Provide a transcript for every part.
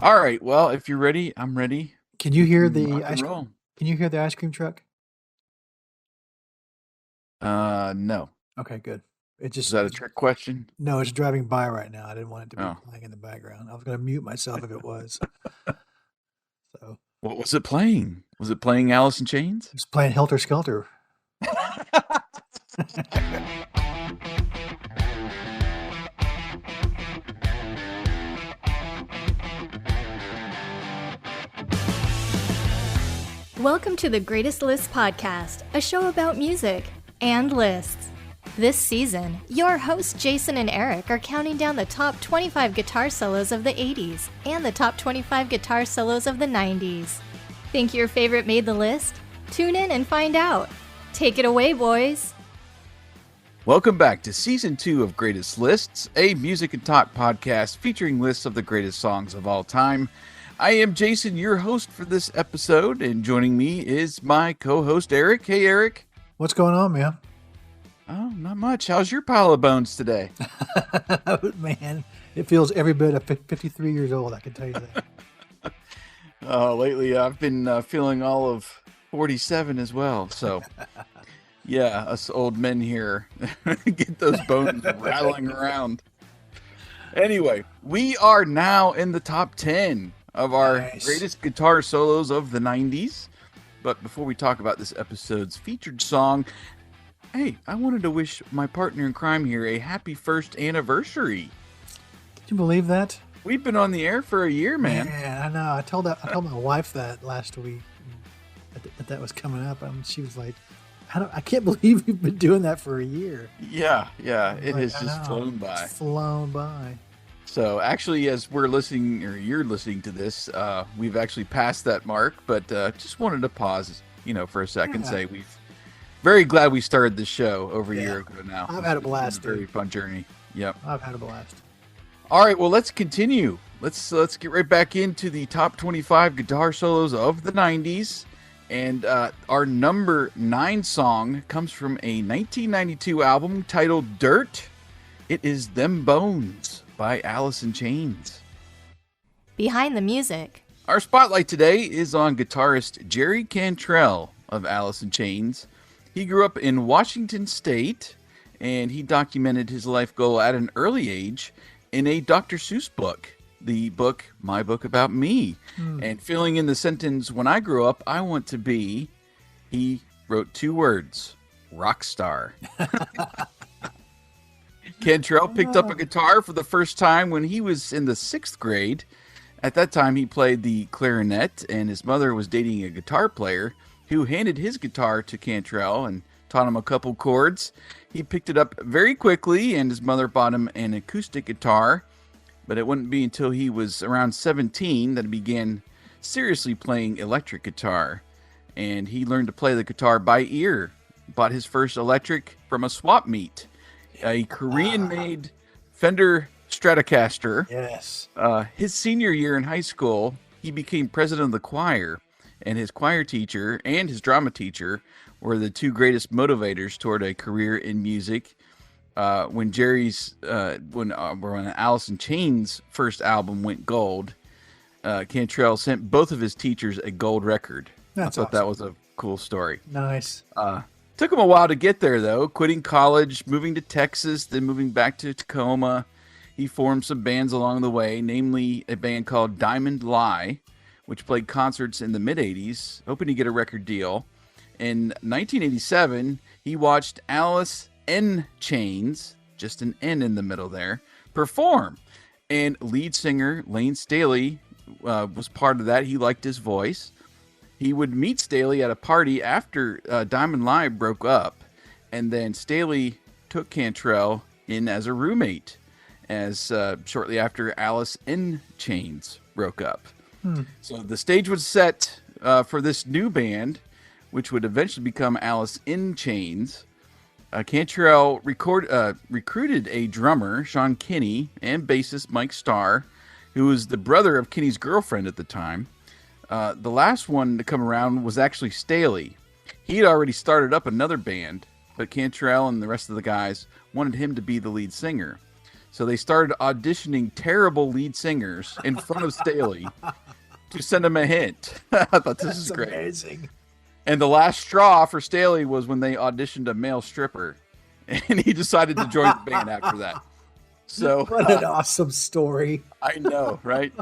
All right. Well, if you're ready, I'm ready. Can you We hear can the rock and ice? roll. Can you hear the ice cream truck? No. Okay, good. It Is just that a trick question? no, it's driving by right now. I didn't want it to be Oh, playing in the background. I was going to mute myself if it was. So what was it playing? Was it playing Alice in Chains? it's playing Helter Skelter. Welcome to the Greatest Lists podcast, a show about music and lists. This season, your hosts Jason and Eric are counting down the top 25 guitar solos of the 80s and the top 25 guitar solos of the 90s. Think your favorite made the list? Tune in and find out. Take it away, boys. Welcome back to Season 2 of Greatest Lists, a music and talk podcast featuring lists of the greatest songs of all time. I am Jason, your host for this episode, and joining me is my co-host Eric. Hey, Eric. What's going on, man? Oh, not much. How's your pile of bones today? Man, it feels every bit of 53 years old, I can tell you that. Lately I've been feeling all of 47 as well, so yeah, us old men here get those bones rattling around. Anyway, we are now in the top 10 of our greatest guitar solos of the 90s. But before we talk about this episode's featured song, hey, I wanted to wish my partner in crime here a happy first anniversary. Can you believe that? We've been on the air for a year, man. Man, I know. I told my wife that last week that was coming up. She was like, I can't believe you've been doing that for a year. Yeah, it has just flown by. It's flown by. So actually, as we're listening, or you're listening to this, we've actually passed that mark, but just wanted to pause, for a second, say we've very glad we started this show over a year ago now. I've had a blast. It's been a very fun journey. Yep. I've had a blast. All right, well, let's continue. Let's get right back into the top 25 guitar solos of the 90s. And our number 9 song comes from a 1992 album titled Dirt. It is Them Bones by Alice in Chains. Behind the music. Our spotlight today is on guitarist Jerry Cantrell of Alice in Chains. He grew up in Washington State, and he documented his life goal at an early age in a Dr. Seuss book, the book My Book About Me. And filling in the sentence, when I grow up, I want to be, he wrote 2 words, rock star. Cantrell picked up a guitar for the first time when he was in the 6th grade. At that time, he played the clarinet, and his mother was dating a guitar player who handed his guitar to Cantrell and taught him a couple chords. He picked it up very quickly, and his mother bought him an acoustic guitar. But it wouldn't be until he was around 17 that he began seriously playing electric guitar. And he learned to play the guitar by ear. Bought his first electric from a swap meet. A Korean-made Fender Stratocaster. Yes. His senior year in high school, he became president of the choir. And his choir teacher and his drama teacher were the 2 greatest motivators toward a career in music. When Alice in Chains' first album went gold, Cantrell sent both of his teachers a gold record. That's I thought that awesome. was a cool story. Nice. Took him a while to get there, though. Quitting college, moving to Texas, then moving back to Tacoma. He formed some bands along the way, namely a band called Diamond Lie, which played concerts in the mid-'80s, hoping to get a record deal. In 1987, he watched Alice in Chains, just an N in the middle there, perform. And lead singer Lane Staley was part of that. He liked his voice. He would meet Staley at a party after Diamond Live broke up, and then Staley took Cantrell in as a roommate as shortly after Alice in Chains broke up. So the stage was set for this new band, which would eventually become Alice in Chains. Cantrell recruited a drummer, Sean Kinney, and bassist Mike Starr, who was the brother of Kinney's girlfriend at the time. The last one to come around was actually Staley. He had already started up another band, but Cantrell and the rest of the guys wanted him to be the lead singer. So they started auditioning terrible lead singers in front of Staley to send him a hint. I thought this is great. Amazing. And the last straw for Staley was when they auditioned a male stripper, and he decided to join the band after that. So what an awesome story. I know, right?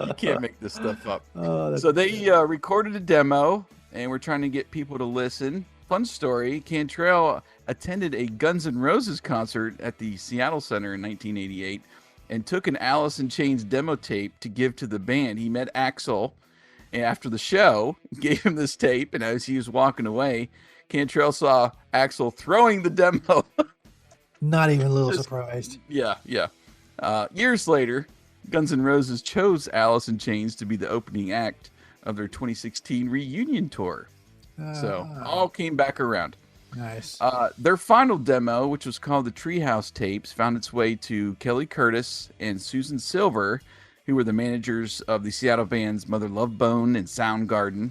You can't make this stuff up. Oh, So they recorded a demo, and we're trying to get people to listen. Fun story, Cantrell attended a Guns N' Roses concert at the Seattle Center in 1988 and took an Alice in Chains demo tape to give to the band. He met Axl after the show, gave him this tape, and as he was walking away, Cantrell saw Axl throwing the demo. Not even a little surprised. Yeah. Years later, Guns N' Roses chose Alice in Chains to be the opening act of their 2016 reunion tour. So all came back around. Nice. Their final demo, which was called the Treehouse Tapes, found its way to Kelly Curtis and Susan Silver, who were the managers of the Seattle bands Mother Love Bone and Soundgarden.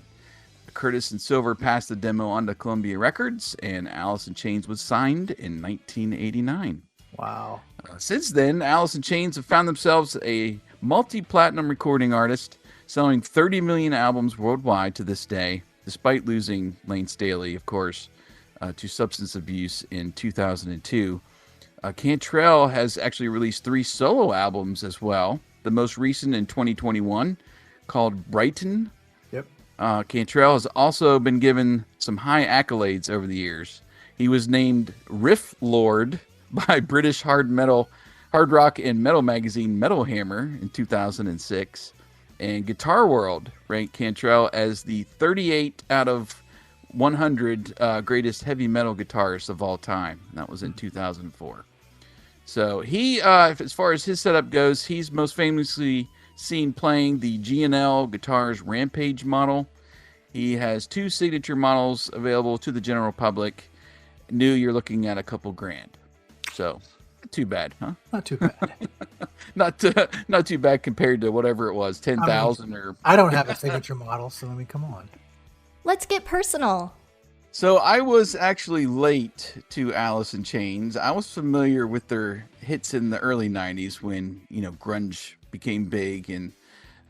Curtis and Silver passed the demo on to Columbia Records, and Alice in Chains was signed in 1989. Wow. Since then, Alice in Chains have found themselves a multi-platinum recording artist, selling 30 million albums worldwide to this day, despite losing Lane Staley, of course, to substance abuse in 2002. Cantrell has actually released 3 solo albums as well, the most recent in 2021, called Brighton. Yep. Cantrell has also been given some high accolades over the years. He was named Riff Lord by British hard rock and metal magazine Metal Hammer in 2006. And Guitar World ranked Cantrell as the 38 out of 100 greatest heavy metal guitarists of all time. That was in 2004. So he, as far as his setup goes, he's most famously seen playing the G&L Guitars Rampage model. He has 2 signature models available to the general public. New, you're looking at a couple grand. So, not too bad, huh? Not too bad. not too bad compared to whatever it was, 10,000 or... I don't have a signature model, so come on. Let's get personal. So I was actually late to Alice in Chains. I was familiar with their hits in the early 90s when, grunge became big. And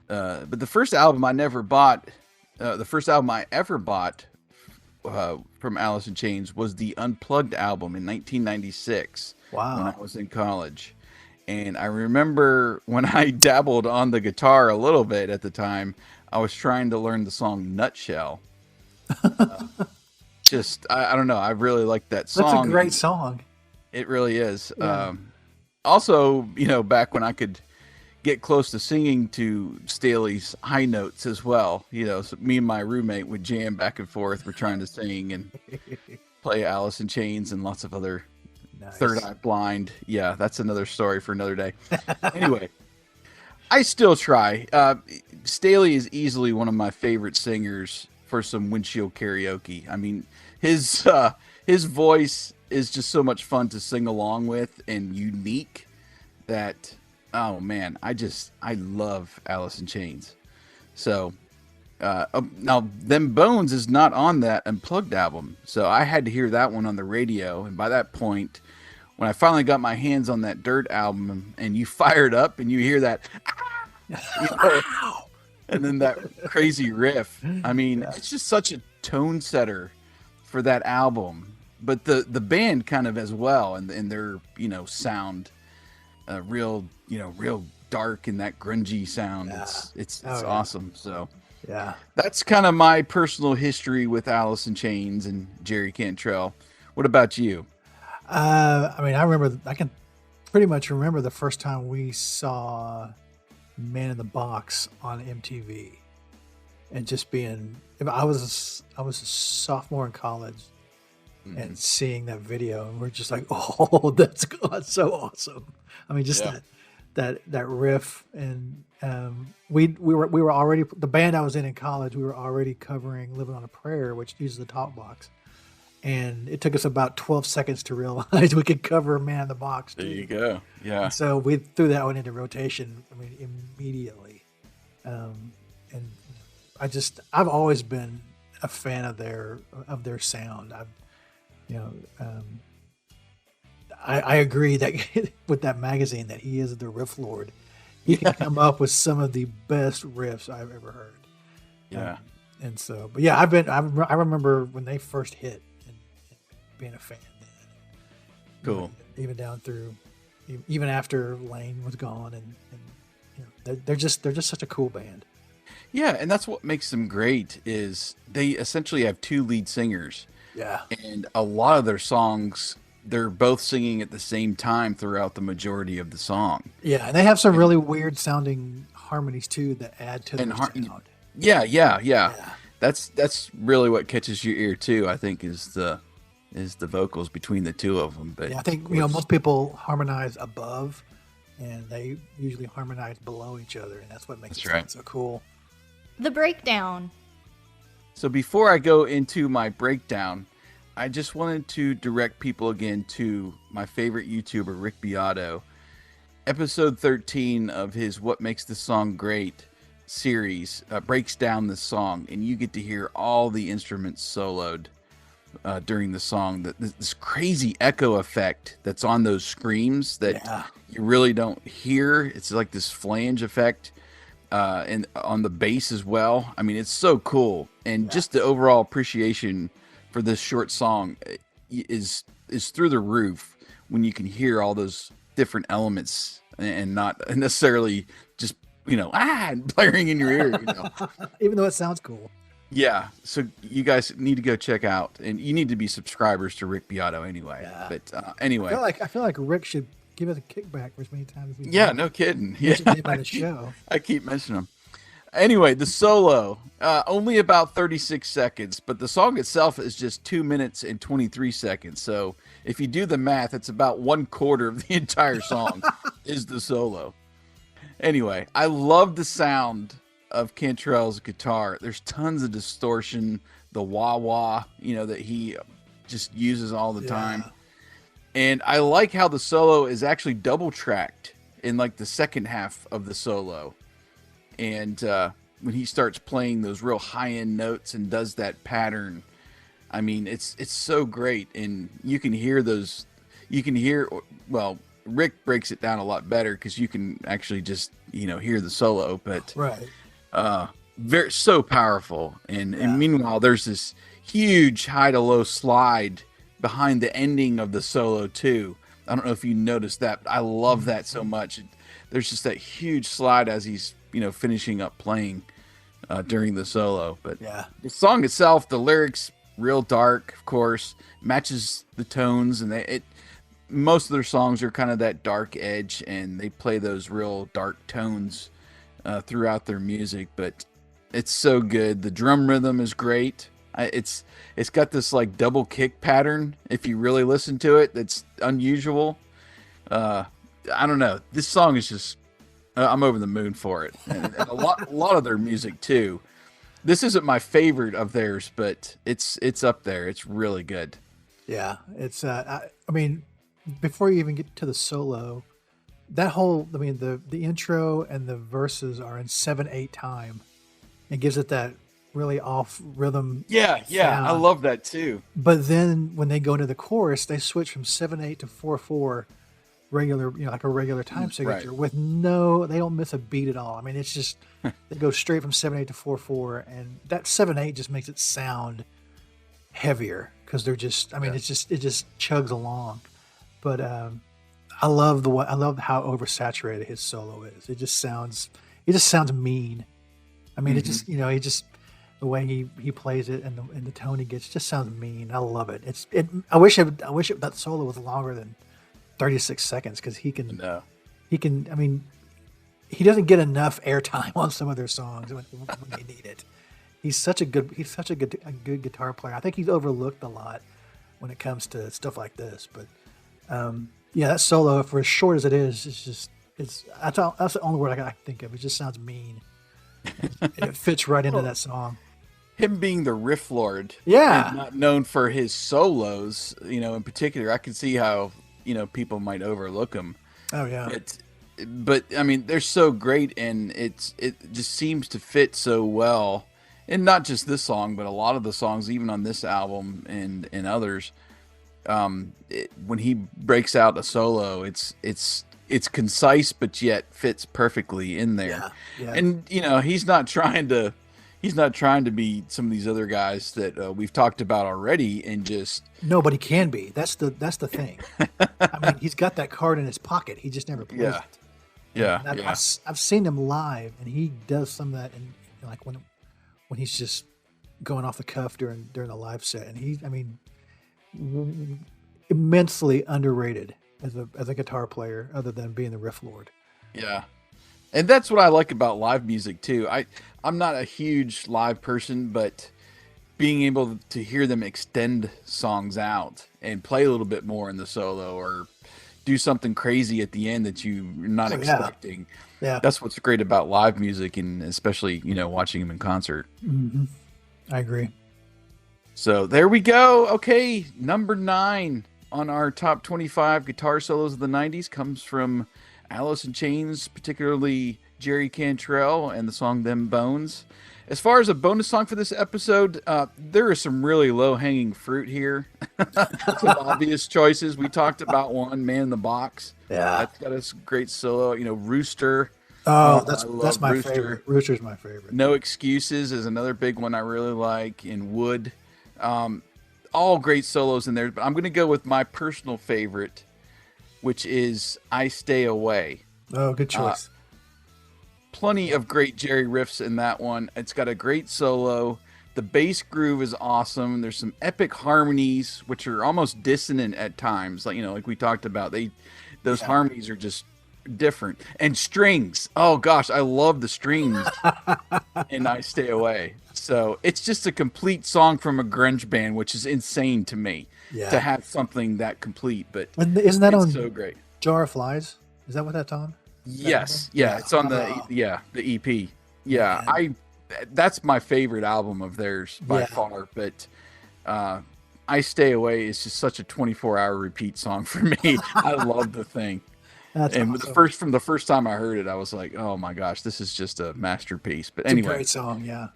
but the first album I ever bought from Alice in Chains was the Unplugged album in 1996. Wow. When I was in college. And I remember when I dabbled on the guitar a little bit at the time, I was trying to learn the song Nutshell. I don't know. I really like that song. That's a great song. It really is. Yeah. Also, back when I could get close to singing to Staley's high notes as well, so me and my roommate would jam back and forth. We're trying to sing and play Alice in Chains and lots of other Third Eye Blind. Yeah, that's another story for another day. Anyway, I still try. Staley is easily one of my favorite singers for some windshield karaoke. I mean, his voice is just so much fun to sing along with and unique that, oh man, I love Alice in Chains. So now Them Bones is not on that Unplugged album, so I had to hear that one on the radio. And by that point, when I finally got my hands on that Dirt album and you fire it up and you hear that and then that crazy riff, I mean, it's just such a tone setter for that album. But the band kind of as well, and their sound, real dark and that grungy sound. Yeah. It's awesome. So yeah, that's kind of my personal history with Alice in Chains and Jerry Cantrell. What about you? I can pretty much remember the first time we saw Man in the Box on MTV, and just I was a sophomore in college, and seeing that video, and we're just like, oh, that's so awesome. I mean, just that riff, and we were already, the band I was in college, we were already covering "Living on a Prayer," which uses the talk box, and it took us about 12 seconds to realize we could cover "Man in the Box." There you go. Yeah. And so we threw that one into rotation. I mean, immediately, and I've always been a fan of their sound. I agree that with that magazine that he is the riff lord. He can come up with some of the best riffs I've ever heard. Yeah. And so, but yeah, I remember when they first hit and being a fan then. Cool. Even down through, even after Lane was gone, and you know, they're just such a cool band. Yeah, and that's what makes them great is they essentially have two lead singers. Yeah. And a lot of their songs, they're both singing at the same time throughout the majority of the song. Yeah, and they have some really weird sounding harmonies too that add to the sound. Yeah. That's really what catches your ear too, I think, is the vocals between the two of them. But yeah, I think most people harmonize above, and they usually harmonize below each other, and that's what makes it sound so cool. The breakdown. So before I go into my breakdown, I just wanted to direct people again to my favorite YouTuber, Rick Beato. Episode 13 of his What Makes the Song Great series breaks down the song, and you get to hear all the instruments soloed during the song. This crazy echo effect that's on those screams that you really don't hear. It's like this flange effect. And on the bass as well. I mean, it's so cool, and just the overall appreciation for this short song is through the roof when you can hear all those different elements and not necessarily just blaring in your ear. Even though it sounds cool. Yeah, so you guys need to go check out, and you need to be subscribers to Rick Beato anyway. Yeah. But anyway, I feel like Rick should give us a kickback for as many times as we can. No kidding. The show. I keep mentioning them. Anyway, the solo, only about 36 seconds, but the song itself is just 2 minutes and 23 seconds. So if you do the math, it's about 1/4 of the entire song is the solo. Anyway, I love the sound of Cantrell's guitar. There's tons of distortion, the wah-wah, that he just uses all the time. And I like how the solo is actually double tracked in like the second half of the solo. And when he starts playing those real high end notes and does that pattern, I mean, it's so great. And you can hear Rick breaks it down a lot better because you can actually just, hear the solo, but very, so powerful. And meanwhile, there's this huge high to low slide behind the ending of the solo too. I don't know if you noticed that, but I love that so much. There's just that huge slide as he's finishing up playing during the solo. But the song itself, the lyrics, real dark, of course, matches the tones, and most of their songs are kind of that dark edge, and they play those real dark tones throughout their music. But it's so good. The drum rhythm is great. It's got this like double kick pattern. If you really listen to it, that's unusual. I don't know. This song is just, I'm over the moon for it. And a lot of their music too. This isn't my favorite of theirs, but it's up there. It's really good. Yeah, it's. I mean, before you even get to the solo, the intro and the verses are in 7/8 time. It gives it that really off rhythm. Yeah, sound. I love that too. But then when they go into the chorus, they switch from 7/8 to 4/4, regular, like a regular time signature with they don't miss a beat at all. I mean, it's just they go straight from 7/8 to 4/4, and that 7/8 just makes it sound heavier because they're just. I mean, it just chugs along. But I love how oversaturated his solo is. It just sounds mean. I mean, it just the way he plays it and the tone he gets just sounds mean. I love it. I wish that solo was longer than 36 seconds because he can. I mean, he doesn't get enough airtime on some of their songs when they need it. He's such a good guitar player. I think he's overlooked a lot when it comes to stuff like this. But that solo, for as short as it is, that's the only word I can think of. It just sounds mean. And it fits right into that song. Him being the riff lord, and not known for his solos, in particular, I can see how people might overlook him. Oh yeah, but I mean, they're so great, and it just seems to fit so well, and not just this song, but a lot of the songs, even on this album and others, when he breaks out a solo, it's concise but yet fits perfectly in there. Yeah. And he's not trying to be some of these other guys that we've talked about already, and just nobody can be. That's the thing. I mean, he's got that card in his pocket. He just never plays it. Yeah, I've seen him live, and he does some of that, and like when he's just going off the cuff during the live set, and immensely underrated as a guitar player, other than being the riff lord. Yeah. And that's what I like about live music too. I'm not a huge live person, but being able to hear them extend songs out and play a little bit more in the solo, or do something crazy at the end that you're not expecting. Yeah. That's what's great about live music, and especially, watching them in concert. Mm-hmm. I agree. So there we go. Okay. Number 9 on our top 25 guitar solos of the 90s comes from Alice in Chains, particularly Jerry Cantrell and the song Them Bones. As far as a bonus song for this episode, there is some really low-hanging fruit here. Some obvious choices. We talked about one, Man in the Box. Yeah. That's got a great solo. Rooster. Oh, that's my Rooster. favorite. Rooster's my favorite. No Excuses is another big one I really like. In Wood. All great solos in there, but I'm going to go with my personal favorite, which is I Stay Away. Oh, good choice. Plenty of great Jerry riffs in that one. It's got a great solo. The bass groove is awesome. There's some epic harmonies, which are almost dissonant at times. Like we talked about, those harmonies are just different. And strings. Oh gosh, I love the strings in I Stay Away. So it's just a complete song from a grunge band, which is insane to me to have something that complete. But isn't that on so great? Jar of Flies? Is that what that's on? Yes. Yeah. It's on the EP. Yeah. That's my favorite album of theirs by far. But I Stay Away is just such a 24-hour repeat song for me. I love the thing. That's awesome. From the first time I heard it, I was like, oh my gosh, this is just a masterpiece. But anyway, it's a great song. Yeah.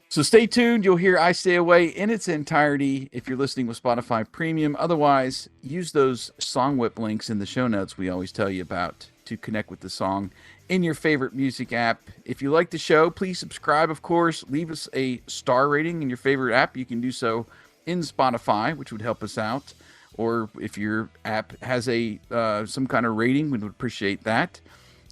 So stay tuned. You'll hear I Stay Away in its entirety if you're listening with Spotify Premium. Otherwise, use those song whip links in the show notes we always tell you about to connect with the song in your favorite music app. If you like the show, please subscribe, of course. Leave us a star rating in your favorite app. You can do so in Spotify, which would help us out. Or if your app has some kind of rating, we would appreciate that.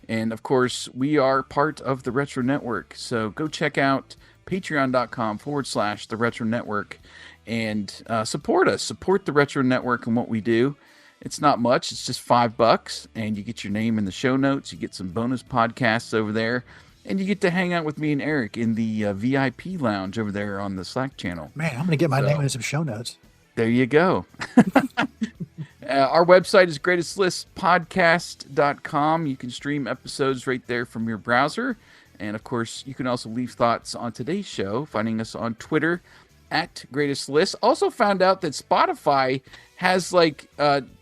And, of course, we are part of the Retro Network. So go check out patreon.com/the Retro Network and support us. Support the Retro Network and what we do. It's not much. It's just $5, and you get your name in the show notes. You get some bonus podcasts over there, and you get to hang out with me and Eric in the VIP lounge over there on the Slack channel. Man, I'm going to get my name in some show notes. There you go. Our website is greatestlistpodcast.com. You can stream episodes right there from your browser. And, of course, you can also leave thoughts on today's show, finding us on Twitter @GreatestList. Also found out that Spotify has,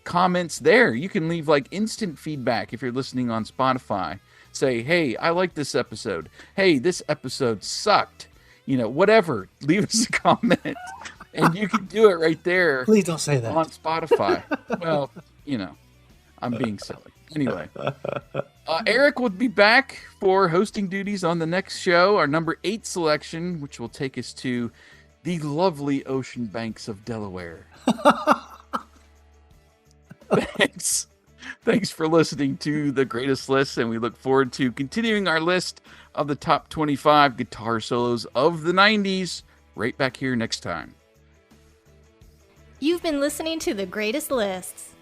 comments there. You can leave, instant feedback if you're listening on Spotify. Say, hey, I like this episode. Hey, this episode sucked. Whatever. Leave us a comment. And you can do it right there. Please don't say that. On Spotify. Well, I'm being silly. Anyway, Eric will be back for hosting duties on the next show, our number 8 selection, which will take us to the lovely ocean banks of Delaware. Thanks for listening to The Greatest List, and we look forward to continuing our list of the top 25 guitar solos of the 90s right back here next time. You've been listening to The Greatest Lists.